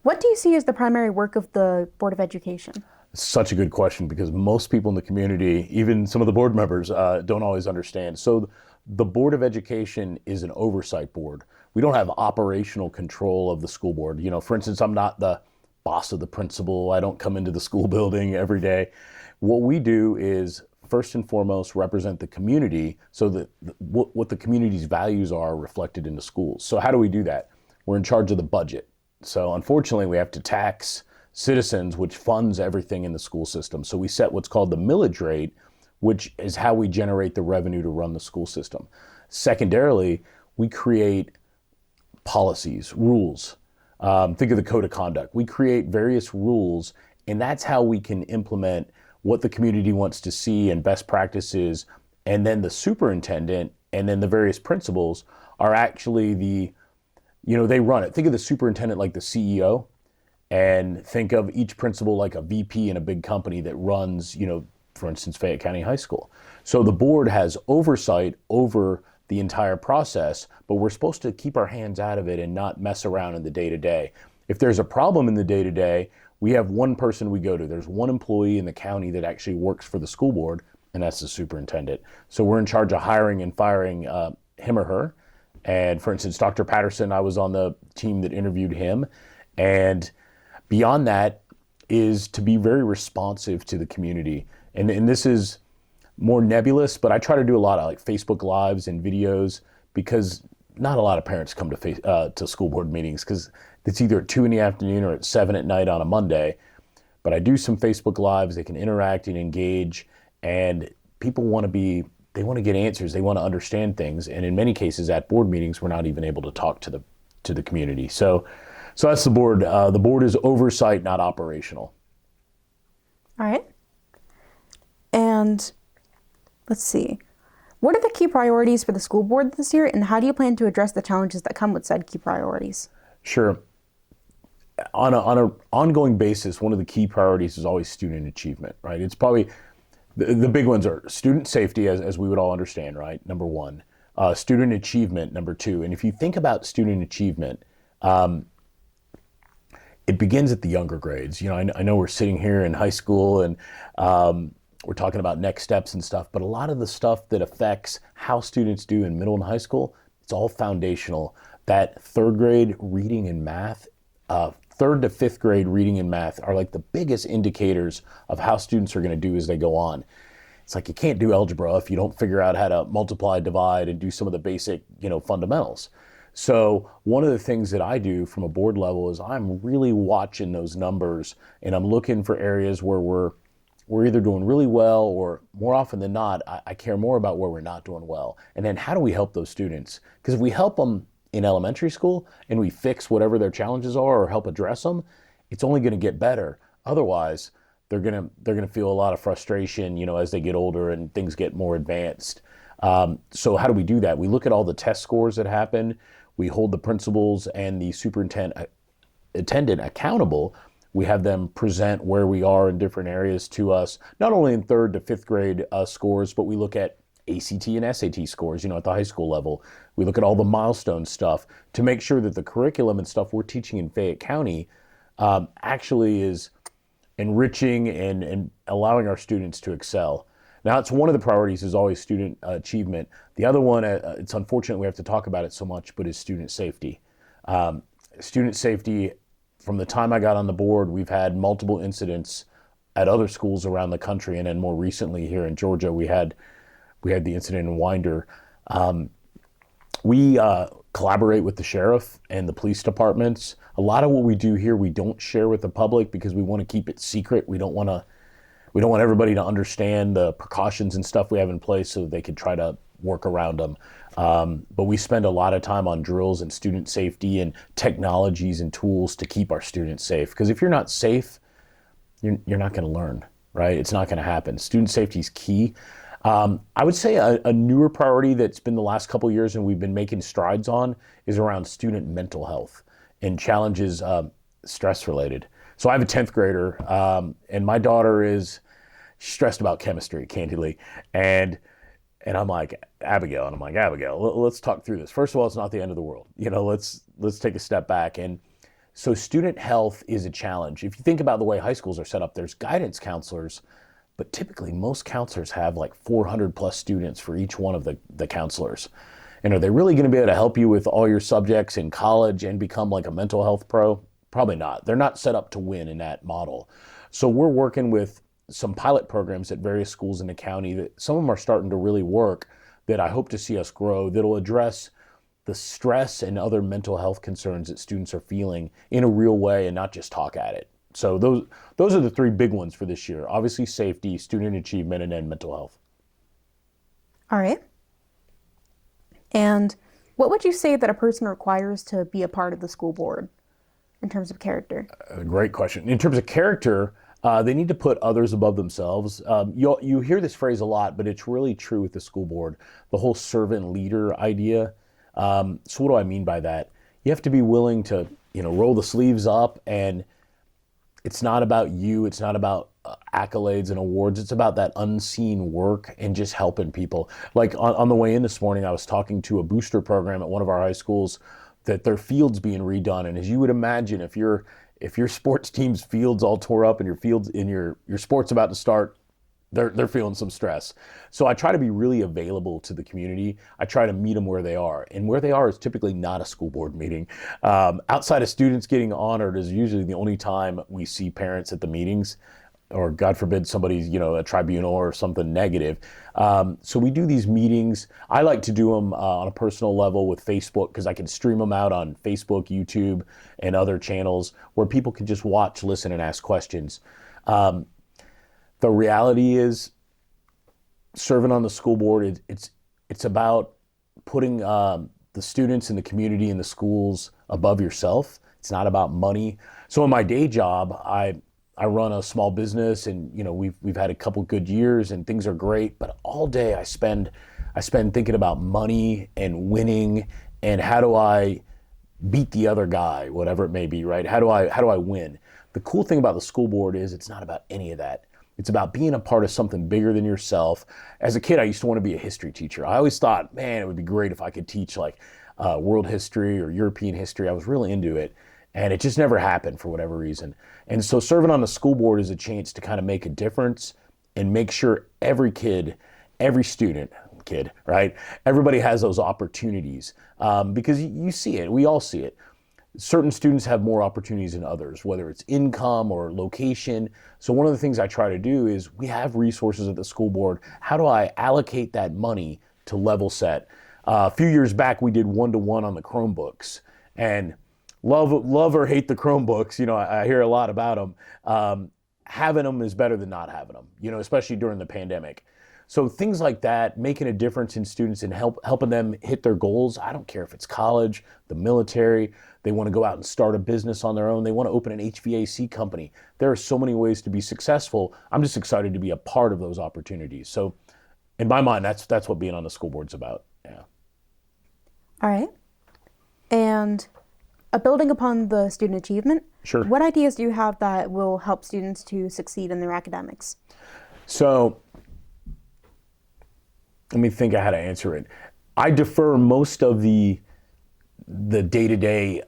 What do you see as the primary work of the Board of Education? Such a good question because most people in the community, even some of the board members, don't always understand. So the Board of Education is an oversight board. We don't have operational control of the school board. For instance, I'm not the boss of the principal. I don't come into the school building every day. What we do is first and foremost represent the community so that what the community's values are reflected in the schools. So how do we do that? We're in charge of the budget. So unfortunately, we have to tax citizens, which funds everything in the school system. So we set what's called the millage rate, which is how we generate the revenue to run the school system. Secondarily, we create policies, rules. Think of the code of conduct. We create various rules, and that's how we can implement what the community wants to see and best practices. And then the superintendent and then the various principals are actually they run it. Think of the superintendent like the CEO, and think of each principal like a VP in a big company that runs, for instance, Fayette County High School. So the board has oversight over the entire process, but we're supposed to keep our hands out of it and not mess around in the day-to-day. If there's a problem in the day-to-day, we have one person we go to. There's one employee in the county that actually works for the school board, and that's the superintendent. So we're in charge of hiring and firing him or her. And for instance, Dr. Patterson, I was on the team that interviewed him. And beyond that is to be very responsive to the community. And this is more nebulous, but I try to do a lot of like Facebook Lives and videos because not a lot of parents come to school board meetings because it's either at 2 p.m. or at 7 p.m. on a Monday. But I do some Facebook Lives. They can interact and engage, and people they want to get answers. They want to understand things. And in many cases at board meetings, we're not even able to talk to the community. So that's the board. The board is oversight, not operational. All right. And let's see. What are the key priorities for the school board this year, and how do you plan to address the challenges that come with said key priorities? Sure. On an ongoing basis, one of the key priorities is always student achievement, right? It's probably the big ones are student safety, as we would all understand, right? Number one. Student achievement, number two. And if you think about student achievement, it begins at the younger grades. I know we're sitting here in high school and we're talking about next steps and stuff, but a lot of the stuff that affects how students do in middle and high school, it's all foundational. That third grade reading and math, third to fifth grade reading and math are like the biggest indicators of how students are going to do as they go on. It's like you can't do algebra if you don't figure out how to multiply, divide, and do some of the basic, fundamentals. So one of the things that I do from a board level is I'm really watching those numbers, and I'm looking for areas where we're either doing really well, or more often than not, I care more about where we're not doing well. And then how do we help those students? Because if we help them in elementary school and we fix whatever their challenges are or help address them, it's only going to get better. Otherwise, they're gonna feel a lot of frustration, as they get older and things get more advanced. So how do we do that? We look at all the test scores that happen. We hold the principals and the superintendent accountable. We have them present where we are in different areas to us, not only in third to fifth grade scores, but we look at ACT and SAT scores, at the high school level. We look at all the milestone stuff to make sure that the curriculum and stuff we're teaching in Fayette County actually is enriching and allowing our students to excel. Now, it's one of the priorities is always student achievement. The other one, it's unfortunate we have to talk about it so much, but is student safety. Student safety, from the time I got on the board, we've had multiple incidents at other schools around the country, and then more recently here in Georgia, we had the incident in Winder. We collaborate with the sheriff and the police departments. A lot of what we do here, we don't share with the public because we want to keep it secret. We don't want everybody to understand the precautions and stuff we have in place so they could try to work around them. But we spend a lot of time on drills and student safety and technologies and tools to keep our students safe. Because if you're not safe, you're not going to learn, right? It's not going to happen. Student safety is key. I would say a newer priority that's been the last couple of years and we've been making strides on is around student mental health and challenges stress related. So I have a 10th grader and my daughter is stressed about chemistry, candidly. And I'm like, Abigail, let's talk through this. First of all, it's not the end of the world. Let's take a step back. And So student health is a challenge. If you think about the way high schools are set up, there's guidance counselors, but typically most counselors have like 400 plus students for each one of the counselors. And are they really going to be able to help you with all your subjects in college and become like a mental health pro? Probably not. They're not set up to win in that model. So we're working with some pilot programs at various schools in the county that some of them are starting to really work, that I hope to see us grow, that'll address the stress and other mental health concerns that students are feeling in a real way and not just talk at it. So those are the three big ones for this year. Obviously safety, student achievement, and then mental health. All right. And what would you say that a person requires to be a part of the school board in terms of character? A great question. In terms of character, they need to put others above themselves. You hear this phrase a lot, but it's really true with the school board, the whole servant leader idea. So what do I mean by that? You have to be willing to, roll the sleeves up, and it's not about you. It's not about accolades and awards. It's about that unseen work and just helping people. Like on the way in this morning, I was talking to a booster program at one of our high schools that their field's being redone. And as you would imagine, if your sports team's field's all tore up and your field's in your sport's about to start, they're feeling some stress. So I try to be really available to the community. I try to meet them where they are. And where they are is typically not a school board meeting. Outside of students getting honored is usually the only time we see parents at the meetings, or God forbid somebody's, a tribunal or something negative. So we do these meetings. I like to do them on a personal level with Facebook, because I can stream them out on Facebook, YouTube, and other channels where people can just watch, listen, and ask questions. The reality is, serving on the school board, it's about putting the students and the community and the schools above yourself. It's not about money. So in my day job, I run a small business, and we've had a couple good years and things are great. But all day I spend thinking about money and winning, and how do I beat the other guy, whatever it may be, right? How do I win? The cool thing about the school board is it's not about any of that. It's about being a part of something bigger than yourself. As a kid, I used to want to be a history teacher. I always thought, man, it would be great if I could teach like world history or European history. I was really into it, and it just never happened for whatever reason. And so serving on the school board is a chance to kind of make a difference and make sure every kid, every student, right? Everybody has those opportunities, because you see it. We all see it. Certain students have more opportunities than others, whether it's income or location. So one of the things I try to do is, we have resources at the school board. How do I allocate that money to level set? A few years back, we did 1-to-1 on the Chromebooks, and love or hate the Chromebooks. I hear a lot about them. Having them is better than not having them, especially during the pandemic. So things like that, making a difference in students and helping them hit their goals. I don't care if it's college, the military, they want to go out and start a business on their own, they want to open an HVAC company. There are so many ways to be successful. I'm just excited to be a part of those opportunities. So in my mind, that's what being on the school board's about. Yeah. All right. And building upon the student achievement, Sure. What ideas do you have that will help students to succeed in their academics? So let me think of how to answer it. I defer most of the day-to-day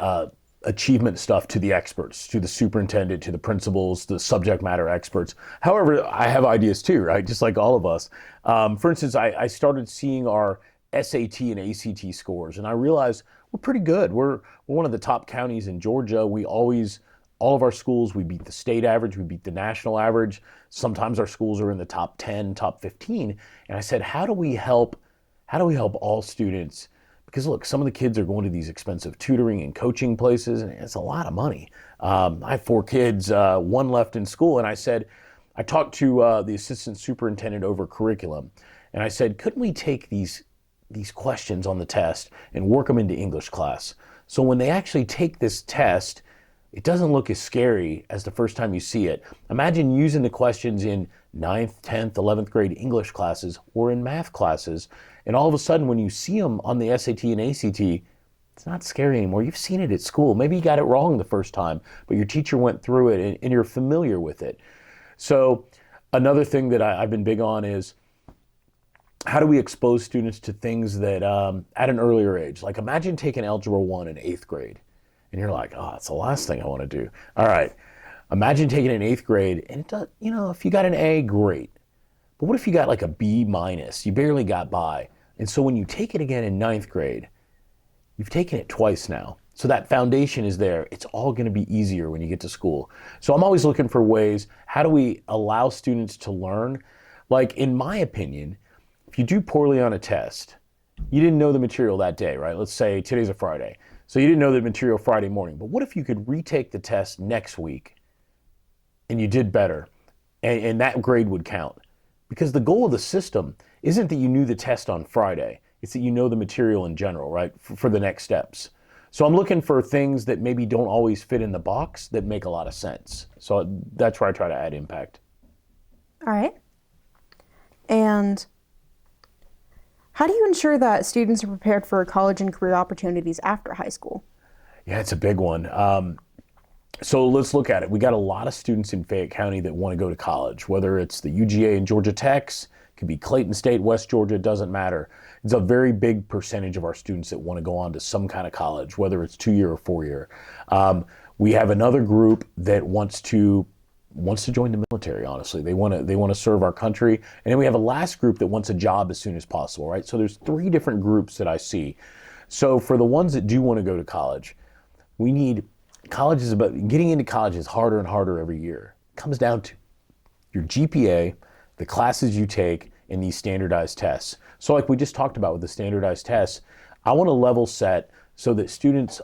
achievement stuff to the experts, to the superintendent, to the principals, the subject matter experts. However, I have ideas too, right? Just like all of us. For instance, I started seeing our SAT and ACT scores, and I realized we're pretty good. We're one of the top counties in Georgia. All of our schools, we beat the state average, we beat the national average. Sometimes our schools are in the top 10, top 15. And I said, how do we help all students? Because look, some of the kids are going to these expensive tutoring and coaching places, and it's a lot of money. I have 4 kids, 1 left in school, and I talked to the assistant superintendent over curriculum, and I said, couldn't we take these questions on the test and work them into English class? So when they actually take this test, it doesn't look as scary as the first time you see it. Imagine using the questions in 9th, 10th, 11th grade English classes or in math classes, and all of a sudden when you see them on the SAT and ACT, it's not scary anymore. You've seen it at school. Maybe you got it wrong the first time, but your teacher went through it and you're familiar with it. So another thing that I've been big on is, how do we expose students to things that at an earlier age? Like imagine taking Algebra 1 in 8th grade. And you're like, oh, that's the last thing I want to do. All right. Imagine taking an eighth grade and it does, if you got an A, great. But what if you got like a B minus? You barely got by. And so when you take it again in ninth grade, you've taken it twice now. So that foundation is there. It's all going to be easier when you get to school. So I'm always looking for ways, how do we allow students to learn? Like, in my opinion, if you do poorly on a test, you didn't know the material that day, right? Let's say today's a Friday. So you didn't know the material Friday morning. But what if you could retake the test next week and you did better, and that grade would count? Because the goal of the system isn't that you knew the test on Friday. It's that you know the material in general, right, for the next steps. So I'm looking for things that maybe don't always fit in the box that make a lot of sense. So that's where I try to add impact. All right. And how do you ensure that students are prepared for college and career opportunities after high school? Yeah, it's a big one. So let's look at it. We got a lot of students in Fayette County that want to go to college, whether it's the UGA and Georgia Techs, it could be Clayton State, West Georgia, it doesn't matter. It's a very big percentage of our students that want to go on to some kind of college, whether it's 2-year or 4-year. We have another group that wants to join the military, honestly. They want to serve our country. And then we have a last group that wants a job as soon as possible, right? So there's 3 different groups that I see. So for the ones that do want to go to college, college is about, getting into college is harder and harder every year. It comes down to your GPA, the classes you take, and these standardized tests. So like we just talked about with the standardized tests, I want to level set so that students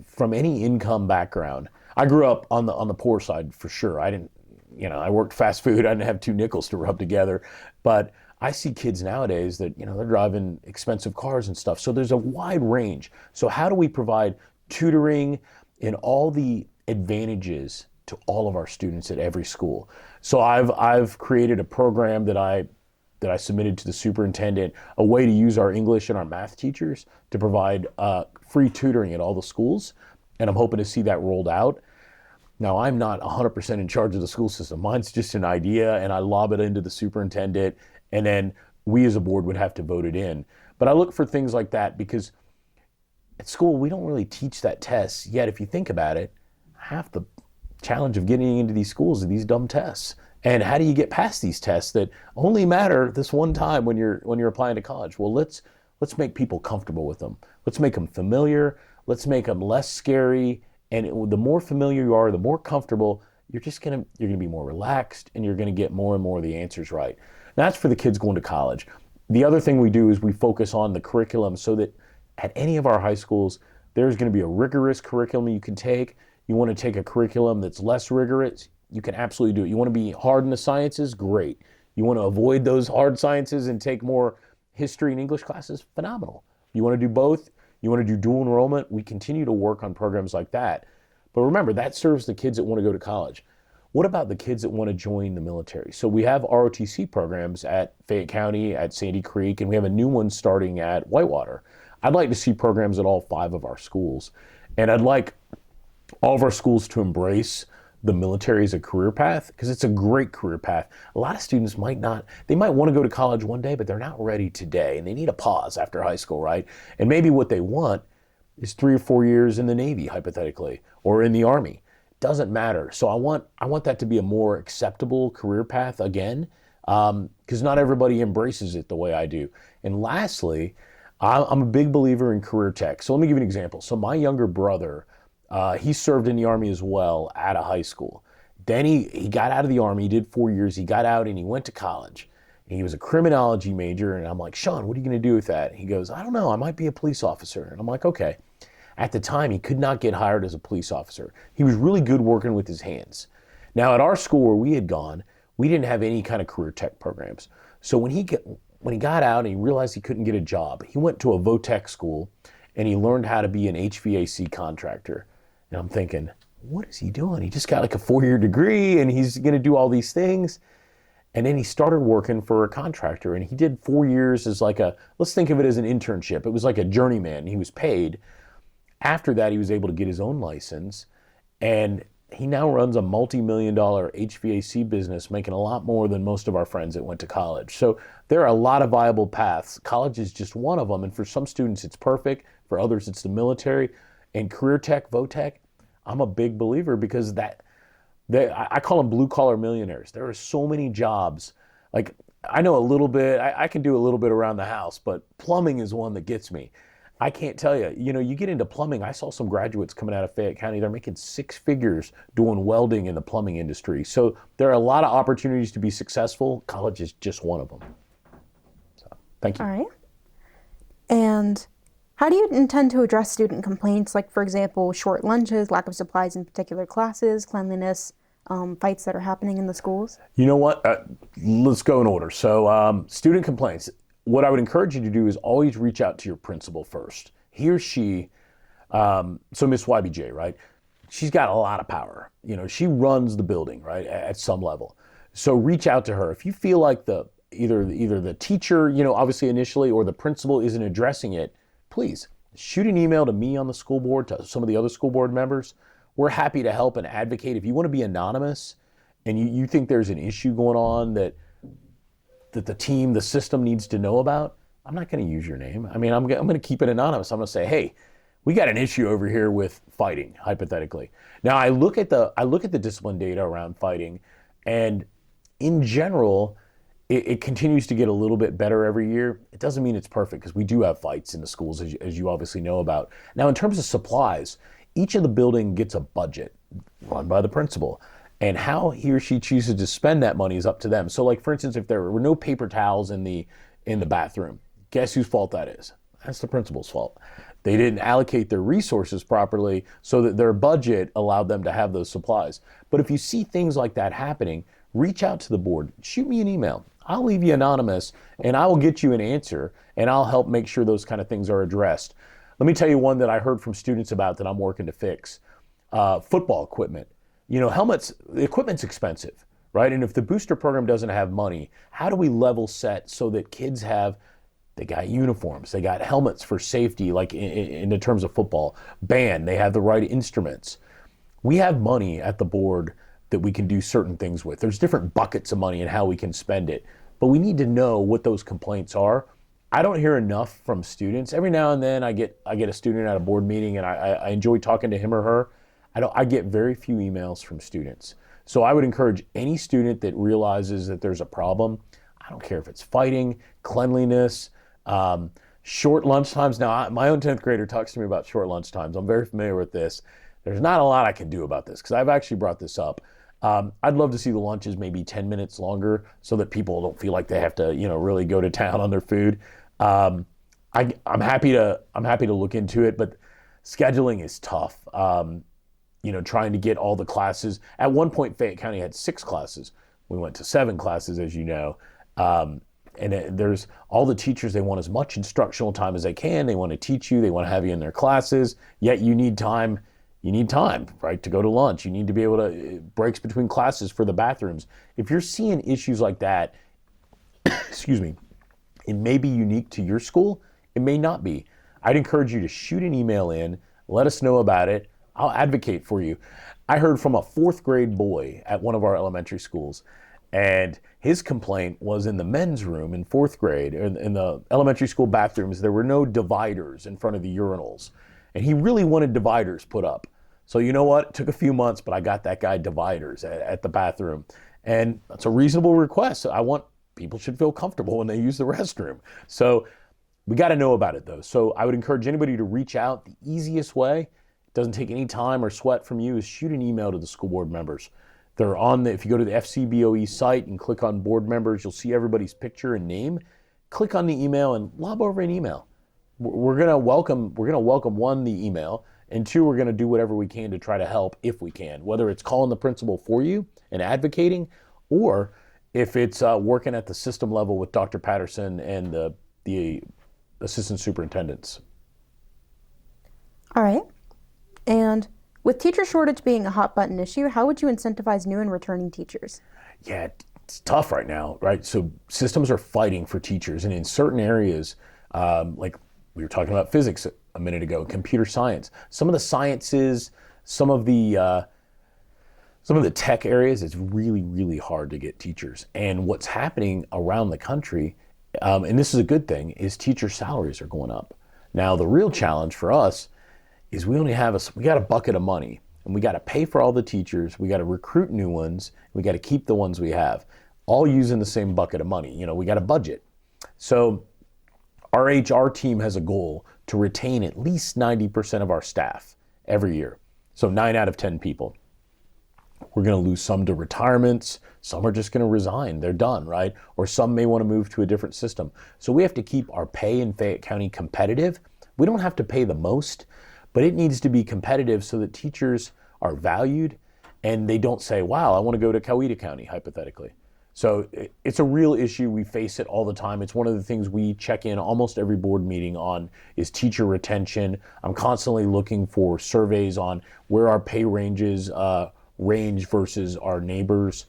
from any income background, I grew up on the poor side for sure. I worked fast food. I didn't have 2 nickels to rub together, but I see kids nowadays that, they're driving expensive cars and stuff. So there's a wide range. So how do we provide tutoring and all the advantages to all of our students at every school? So I've created a program that I submitted to the superintendent, a way to use our English and our math teachers to provide free tutoring at all the schools. And I'm hoping to see that rolled out. Now, I'm not 100% in charge of the school system. Mine's just an idea, and I lob it into the superintendent, and then we as a board would have to vote it in. But I look for things like that because at school, we don't really teach that test. Yet, if you think about it, half the challenge of getting into these schools are these dumb tests. And how do you get past these tests that only matter this one time when you're applying to college? Well, let's make people comfortable with them. Let's make them familiar. Let's make them less scary. And the more familiar you are, the more comfortable, you're gonna be more relaxed, and you're gonna get more and more of the answers right. Now, that's for the kids going to college. The other thing we do is we focus on the curriculum so that at any of our high schools, there's going to be a rigorous curriculum you can take. You want to take a curriculum that's less rigorous, you can absolutely do it. You want to be hard in the sciences? Great. You want to avoid those hard sciences and take more history and English classes? Phenomenal. You want to do both? You want to do dual enrollment? We continue to work on programs like that. But remember, that serves the kids that want to go to college. What about the kids that want to join the military? So we have ROTC programs at Fayette County, at Sandy Creek, and we have a new one starting at Whitewater. I'd like to see programs at all 5 of our schools. And I'd like all of our schools to embrace the military as a career path, because it's a great career path. A lot of students might want to go to college one day, but they're not ready today, and they need a pause after high school, right? And maybe what they want is 3 or 4 years in the Navy, hypothetically, or in the Army. Doesn't matter. So I want that to be a more acceptable career path again, because not everybody embraces it the way I do. And lastly, I'm a big believer in career tech. So let me give you an example. So my younger brother, he served in the Army as well at a high school. Then he got out of the Army, he did 4 years, he got out and he went to college. And he was a criminology major, and I'm like, Sean, what are you going to do with that? He goes, I don't know, I might be a police officer. And I'm like, okay. At the time, he could not get hired as a police officer. He was really good working with his hands. Now, at our school where we had gone, we didn't have any kind of career tech programs. So when he got out and he realized he couldn't get a job, he went to a VOTEC school and he learned how to be an HVAC contractor. And I'm thinking, what is he doing? He just got like a 4-year degree and he's going to do all these things. And then he started working for a contractor, and he did 4 years as let's think of it as an internship. It was like a journeyman. He was paid. After that, he was able to get his own license, and he now runs a multi-million-dollar HVAC business, making a lot more than most of our friends that went to college. So there are a lot of viable paths. College is just one of them, and for some students it's perfect. For others it's the military. And career tech, VOTech, I'm a big believer because I call them blue collar millionaires. There are so many jobs. Like I know a little bit, I can do a little bit around the house, but plumbing is one that gets me. I can't tell you, you get into plumbing. I saw some graduates coming out of Fayette County. They're making six figures doing welding in the plumbing industry. So there are a lot of opportunities to be successful. College is just one of them. So thank you. All right. And how do you intend to address student complaints, like, for example, short lunches, lack of supplies in particular classes, cleanliness, fights that are happening in the schools? You know what? Let's go in order. So student complaints. What I would encourage you to do is always reach out to your principal first. He or she, so Miss YBJ, right? She's got a lot of power. She runs the building, right, at some level. So reach out to her. If you feel like either the teacher, obviously initially, or the principal isn't addressing it, please shoot an email to me on the school board, to some of the other school board members. We're happy to help and advocate. If you want to be anonymous and you think there's an issue going on that the team, the system needs to know about, I'm not going to use your name. I mean, I'm going to keep it anonymous. I'm going to say, hey, we got an issue over here with fighting, hypothetically. Now, I look at the discipline data around fighting, and in general, it continues to get a little bit better every year. It doesn't mean it's perfect because we do have fights in the schools, as you obviously know about. Now, in terms of supplies, each of the building gets a budget run by the principal. And how he or she chooses to spend that money is up to them. So like, for instance, if there were no paper towels in the bathroom, guess whose fault that is? That's the principal's fault. They didn't allocate their resources properly so that their budget allowed them to have those supplies. But if you see things like that happening, reach out to the board. Shoot me an email. I'll leave you anonymous, and I will get you an answer, and I'll help make sure those kind of things are addressed. Let me tell you one that I heard from students about that I'm working to fix. Football equipment. Helmets, the equipment's expensive, right? And if the booster program doesn't have money, how do we level set so that kids they got uniforms, they got helmets for safety, like in the terms of football, band, they have the right instruments. We have money at the board that we can do certain things with. There's different buckets of money and how we can spend it, but we need to know what those complaints are. I don't hear enough from students. Every now and then I get a student at a board meeting and I enjoy talking to him or her. I get very few emails from students. So I would encourage any student that realizes that there's a problem. I don't care if it's fighting, cleanliness, short lunch times. Now, my own 10th grader talks to me about short lunch times. I'm very familiar with this. There's not a lot I can do about this because I've actually brought this up. I'd love to see the lunches maybe 10 minutes longer so that people don't feel like they have to, really go to town on their food. I'm happy to look into it, but scheduling is tough. Trying to get all the classes. At one point, Fayette County had 6 classes. We went to 7 classes, as you know. There's all the teachers, they want as much instructional time as they can. They want to teach you. They want to have you in their classes. Yet you need time. You need time, right, to go to lunch. You need to be able to, breaks between classes for the bathrooms. If you're seeing issues like that, excuse me, it may be unique to your school. It may not be. I'd encourage you to shoot an email in. Let us know about it. I'll advocate for you. I heard from a 4th grade boy at one of our elementary schools, and his complaint was in the men's room in 4th grade, in the elementary school bathrooms, there were no dividers in front of the urinals. And he really wanted dividers put up. So you know what? It took a few months, but I got that guy dividers at the bathroom. And that's a reasonable request. People should feel comfortable when they use the restroom. So we got to know about it though. So I would encourage anybody to reach out. The easiest way, doesn't take any time or sweat from you, is shoot an email to the school board members. They're if you go to the FCBOE site and click on board members, you'll see everybody's picture and name. Click on the email and lob over an email. We're gonna welcome one, the email, and 2, we're gonna do whatever we can to try to help if we can, whether it's calling the principal for you and advocating, or if it's working at the system level with Dr. Patterson and the assistant superintendents. All right. And with teacher shortage being a hot button issue, how would you incentivize new and returning teachers? Yeah, it's tough right now, right? So systems are fighting for teachers, and in certain areas, like we were talking about physics a minute ago, computer science, some of the sciences, some of the tech areas, it's really, really hard to get teachers. And what's happening around the country, and this is a good thing, is teacher salaries are going up. Now, the real challenge for us is we got a bucket of money, and we got to pay for all the teachers, we got to recruit new ones, we got to keep the ones we have, all using the same bucket of money. We got a budget. So our HR team has a goal to retain at least 90% of our staff every year. So 9 out of 10 people. We're going to lose some to retirements. Some are just going to resign. They're done, right? Or some may want to move to a different system. So we have to keep our pay in Fayette County competitive. We don't have to pay the most, but it needs to be competitive so that teachers are valued and they don't say, wow, I want to go to Coweta County, hypothetically. So it's a real issue. We face it all the time. It's one of the things we check in almost every board meeting on is teacher retention. I'm constantly looking for surveys on where our pay ranges range versus our neighbors.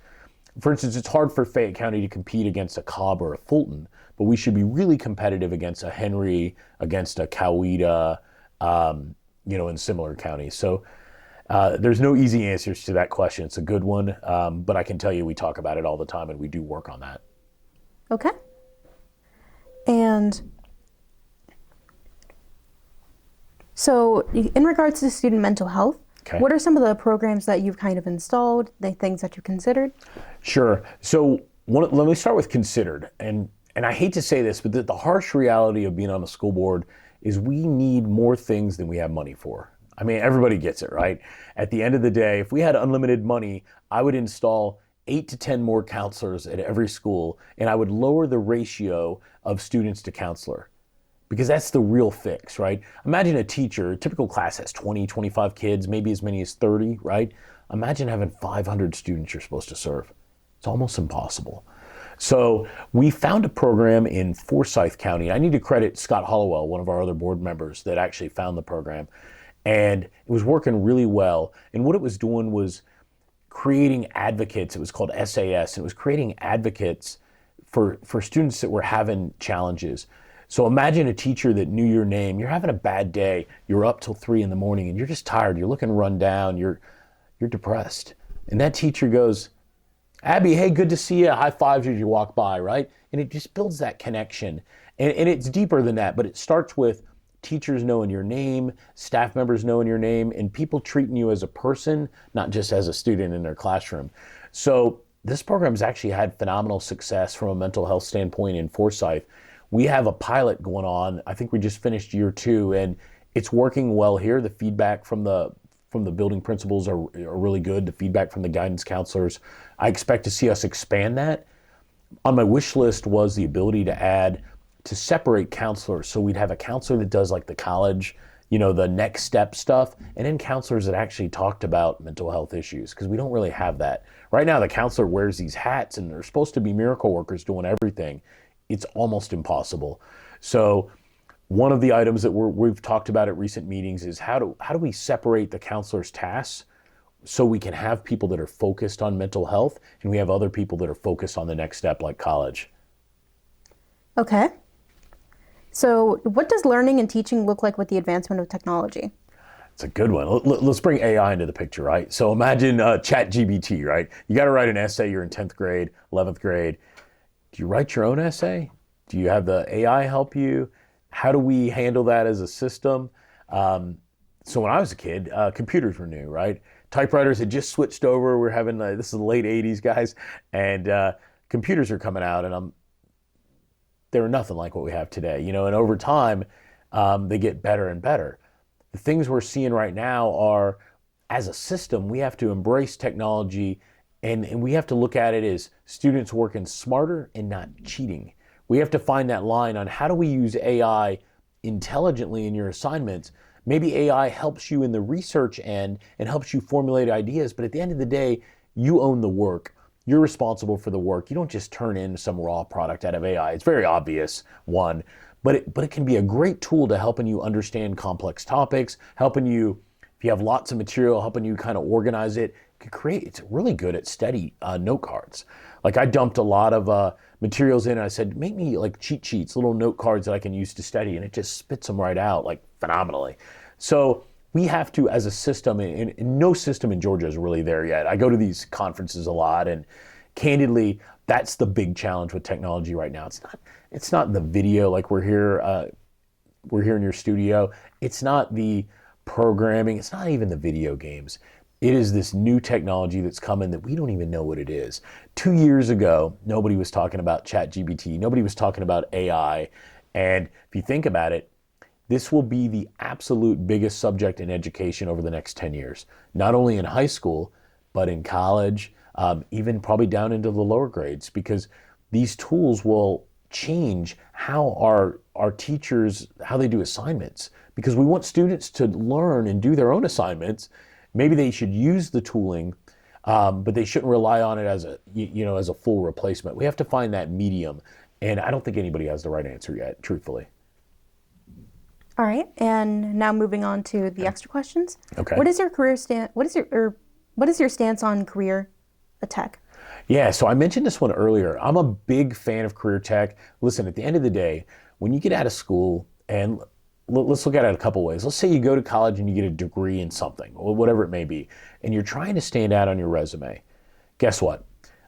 For instance, it's hard for Fayette County to compete against a Cobb or a Fulton, but we should be really competitive against a Henry, against a Coweta, in similar counties. So there's no easy answers to that question. It's a good one, but I can tell you we talk about it all the time and we do work on that. Okay. And so in regards to student mental health, Okay. what are some of the programs that you've kind of installed, the things that you've considered? Sure. So let me start with considered. And I hate to say this, but the harsh reality of being on the school board is we need more things than we have money for. I mean, everybody gets it, right? At the end of the day, if we had unlimited money, I would install 8 to 10 more counselors at every school, and I would lower the ratio of students to counselor. Because that's the real fix, right? Imagine a teacher, a typical class has 20, 25 kids, maybe as many as 30, right? Imagine having 500 students you're supposed to serve. It's almost impossible. So we found a program in Forsyth County. I need to credit Scott Hollowell, one of our other board members that actually found the program. And it was working really well. And what it was doing was creating advocates. It was called SAS. And it was creating advocates for students that were having challenges. So imagine a teacher that knew your name. You're having a bad day. You're up till 3 a.m. and you're just tired. You're looking run down. You're depressed. And that teacher goes, Abby, hey, good to see you. High fives as you walk by, right? And it just builds that connection. And it's deeper than that, but it starts with teachers knowing your name, staff members knowing your name, and people treating you as a person, not just as a student in their classroom. So this program's actually had phenomenal success from a mental health standpoint in Forsyth. We have a pilot going on. I think we just finished year 2, and it's working well here. The feedback from the building principals are really good. The feedback from the guidance counselors. I expect to see us expand that. On my wish list was the ability to separate counselors. So we'd have a counselor that does like the college, the next step stuff, and then counselors that actually talked about mental health issues, because we don't really have that. Right now, the counselor wears these hats and they're supposed to be miracle workers doing everything. It's almost impossible. So one of the items that we've talked about at recent meetings is how do we separate the counselor's tasks so we can have people that are focused on mental health and we have other people that are focused on the next step like college. Okay. So what does learning and teaching look like with the advancement of technology? It's a good one. Let's bring AI into the picture, right? So imagine ChatGPT, right? You got to write an essay. You're in 10th grade, 11th grade. Do you write your own essay? Do you have the AI help you? How do we handle that as a system? So when I was a kid, computers were new, right? Typewriters had just switched over. We're having, this is the late 80s, guys, and computers are coming out, and they were nothing like what we have today, and over time, they get better and better. The things we're seeing right now are, as a system, we have to embrace technology, and we have to look at it as students working smarter and not cheating. We have to find that line on how do we use AI intelligently in your assignments. Maybe AI helps you in the research end and helps you formulate ideas, but at the end of the day, you own the work. You're responsible for the work. You don't just turn in some raw product out of AI. It's very obvious, one, but it can be a great tool to helping you understand complex topics, helping you, if you have lots of material, helping you kind of organize it. It's really good at steady note cards. Like I dumped a lot of materials in and I said, make me like cheat sheets, little note cards that I can use to study, and it just spits them right out like phenomenally. So we have to, as a system, and no system in Georgia is really there yet. I go to these conferences a lot, and candidly, that's the big challenge with technology right now. It's not the video like we're here in your studio. It's not the programming. It's not even the video games. It is this new technology that's coming that we don't even know what it is. 2 years ago, nobody was talking about ChatGPT. Nobody was talking about AI. And if you think about it, this will be the absolute biggest subject in education over the next 10 years, not only in high school, but in college, even probably down into the lower grades, because these tools will change how our teachers, how they do assignments, because we want students to learn and do their own assignments. Maybe they should use the tooling, but they shouldn't rely on it as as a full replacement. We have to find that medium, and I don't think anybody has the right answer yet, truthfully. All right, and now moving on to the extra questions. Okay. What is your career stand? What is your stance on career tech? Yeah, so I mentioned this one earlier. I'm a big fan of career tech. Listen, at the end of the day, when you get out of school, and let's look at it a couple ways. Let's say you go to college and you get a degree in something, or whatever it may be, and you're trying to stand out on your resume. Guess what?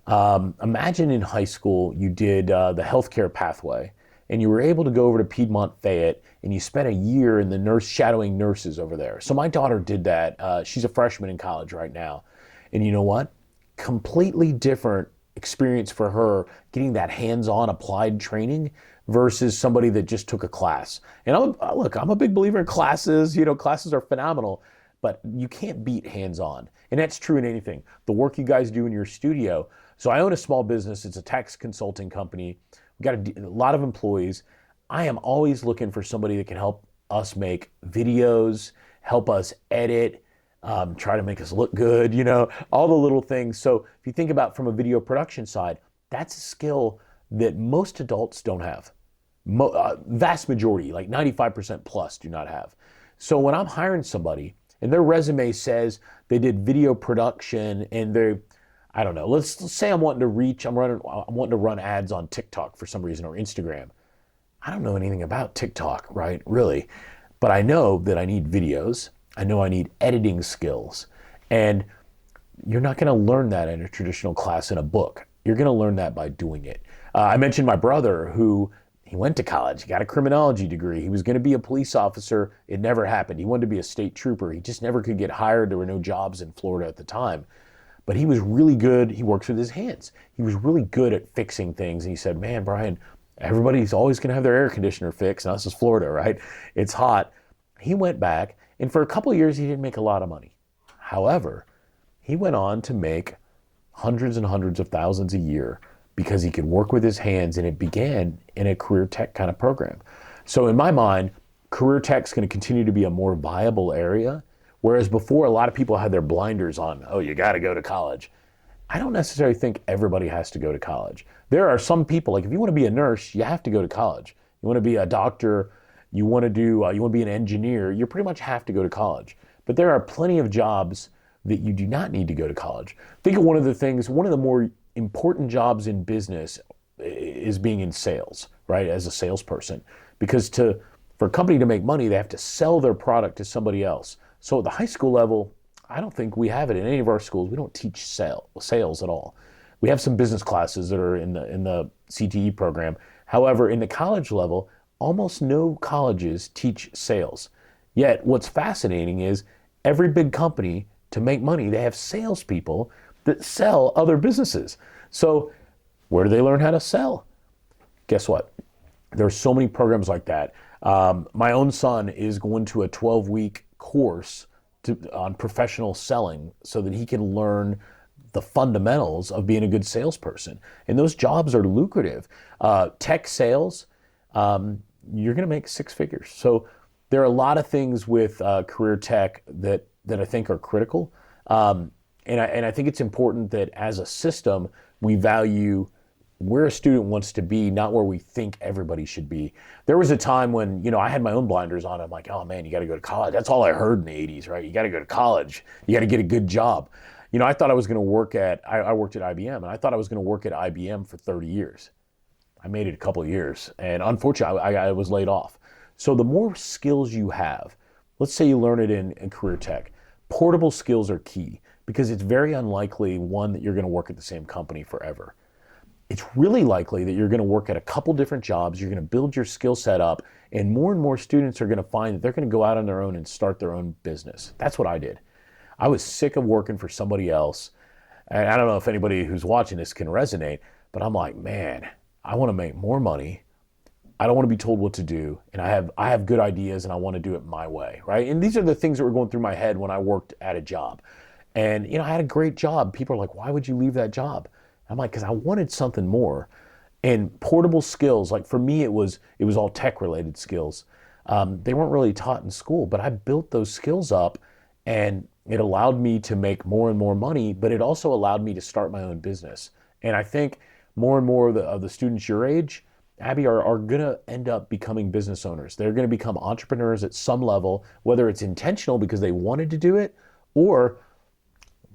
Imagine in high school you did the healthcare pathway, and you were able to go over to Piedmont Fayette, and you spent a year in the shadowing nurses over there. So my daughter did that. She's a freshman in college right now. And you know what? Completely different experience for her getting that hands-on applied training versus somebody that just took a class. And I'm a big believer in classes. Classes are phenomenal, but you can't beat hands-on. And that's true in anything. The work you guys do in your studio. So I own a small business. It's a tax consulting company. We've got a lot of employees. I am always looking for somebody that can help us make videos, help us edit, try to make us look good, all the little things. So if you think about from a video production side, that's a skill that most adults don't have. Vast majority, like 95% plus, do not have. So when I'm hiring somebody and their resume says they did video production and I don't know, let's say I'm wanting to run ads on TikTok for some reason, or Instagram. I don't know anything about TikTok, right? Really. But I know that I need videos. I know I need editing skills. And you're not going to learn that in a traditional class in a book. You're going to learn that by doing it. I mentioned my brother, who he went to college, he got a criminology degree. He was going to be a police officer. It never happened. He wanted to be a state trooper. He just never could get hired. There were no jobs in Florida at the time. But he was really good. He works with his hands. He was really good at fixing things. And he said, man, Brian, everybody's always going to have their air conditioner fixed. Now, this is Florida, right? It's hot. He went back, and for a couple of years, he didn't make a lot of money. However, he went on to make hundreds and hundreds of thousands a year because he could work with his hands, and it began in a career tech kind of program. So in my mind, career tech is going to continue to be a more viable area, whereas before, a lot of people had their blinders on. Oh, you got to go to college. I don't necessarily think everybody has to go to college. There are some people, like if you want to be a nurse, you have to go to college. You want to be a doctor, you want to be an engineer, you pretty much have to go to college. But there are plenty of jobs that you do not need to go to college. Think of one of the more important jobs in business is being in sales, right? As a salesperson. Because for a company to make money, they have to sell their product to somebody else. So at the high school level, I don't think we have it in any of our schools. We don't teach sales at all. We have some business classes that are in the CTE program. However, in the college level, almost no colleges teach sales. Yet what's fascinating is every big company, to make money, they have salespeople that sell other businesses. So where do they learn how to sell? Guess what? There are so many programs like that. My own son is going to a 12-week course on professional selling so that he can learn the fundamentals of being a good salesperson. And those jobs are lucrative. Tech sales, you're going to make six figures. So there are a lot of things with career tech that I think are critical. And I think it's important that as a system, we value where a student wants to be, not where we think everybody should be. There was a time when, I had my own blinders on. I'm like, oh man, you got to go to college. That's all I heard in the 80s, right? You got to go to college. You got to get a good job. I thought I was going to work I worked at IBM, and I thought I was going to work at IBM for 30 years. I made it a couple of years, and unfortunately, I was laid off. So the more skills you have, let's say you learn it in career tech, portable skills are key because it's very unlikely, one, that you're going to work at the same company forever. it's really likely that you're going to work at a couple different jobs. You're going to build your skill set up, and more students are going to find that they're going to go out on their own and start their own business. That's what I did. I was sick of working for somebody else. And I don't know if anybody who's watching this can resonate, but I'm like, man, I want to make more money. I don't want to be told what to do, and I have good ideas, and I want to do it my way, right? And these are the things that were going through my head when I worked at a job. And I had a great job. People are like, why would you leave that job? I'm like, because I wanted something more. And portable skills, like for me, it was all tech related skills. They weren't really taught in school, but I built those skills up, and it allowed me to make more and more money, but it also allowed me to start my own business. And I think more and more of the students your age, Abby, are going to end up becoming business owners. They're going to become entrepreneurs at some level, whether it's intentional because they wanted to do it, or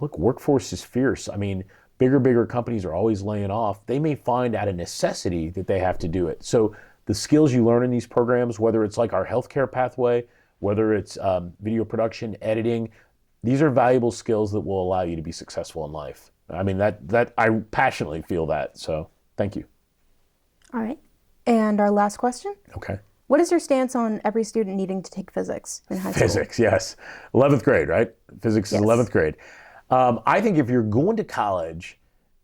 look, workforce is fierce. I mean, bigger companies are always laying off. They may find out of necessity that they have to do it. So the skills you learn in these programs, whether it's like our healthcare pathway, whether it's video production, editing, these are valuable skills that will allow you to be successful in life. I mean, that I passionately feel that. So thank you. All right. And our last question. Okay. What is your stance on every student needing to take physics in high school? Physics, yes. 11th grade, right? Physics is 11th grade. I think if you're going to college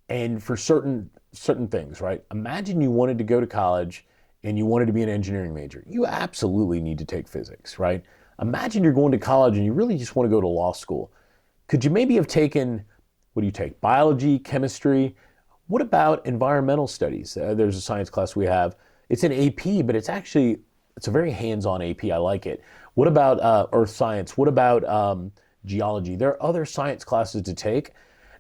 and for certain things, right? Imagine you wanted to go to college and you wanted to be an engineering major. You absolutely need to take physics, right? Imagine you're going to college and you really just want to go to law school. Could you maybe have taken, what do you take? Biology, chemistry? What about environmental studies? There's a science class we have. It's an AP, but it's a very hands-on AP. I like it. What about earth science? What about geology? There are other science classes to take.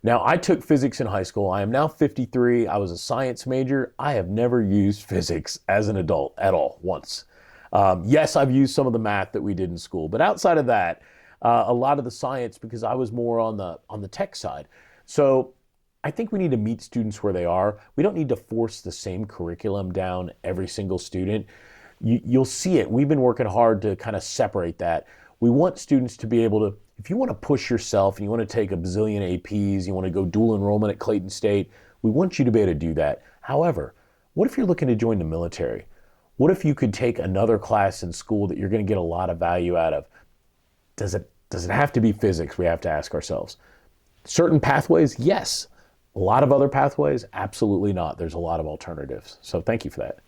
Now, I took physics in high school. I am now 53. I was a science major. I have never used physics as an adult at all, once. Yes, I've used some of the math that we did in school, but outside of that, a lot of the science, because I was more on the tech side. So I think we need to meet students where they are. We don't need to force the same curriculum down every single student. You'll see it. We've been working hard to kind of separate that. We want students to be able to, if you want to push yourself and you want to take a bazillion APs, you want to go dual enrollment at Clayton State, we want you to be able to do that. However, what if you're looking to join the military? What if you could take another class in school that you're going to get a lot of value out of? Does it have to be physics? We have to ask ourselves. Certain pathways, yes. A lot of other pathways, absolutely not. There's a lot of alternatives. So thank you for that.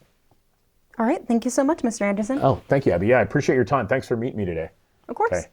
All right. Thank you so much, Mr. Anderson. Oh, thank you, Abby. Yeah, I appreciate your time. Thanks for meeting me today. Of course. Okay.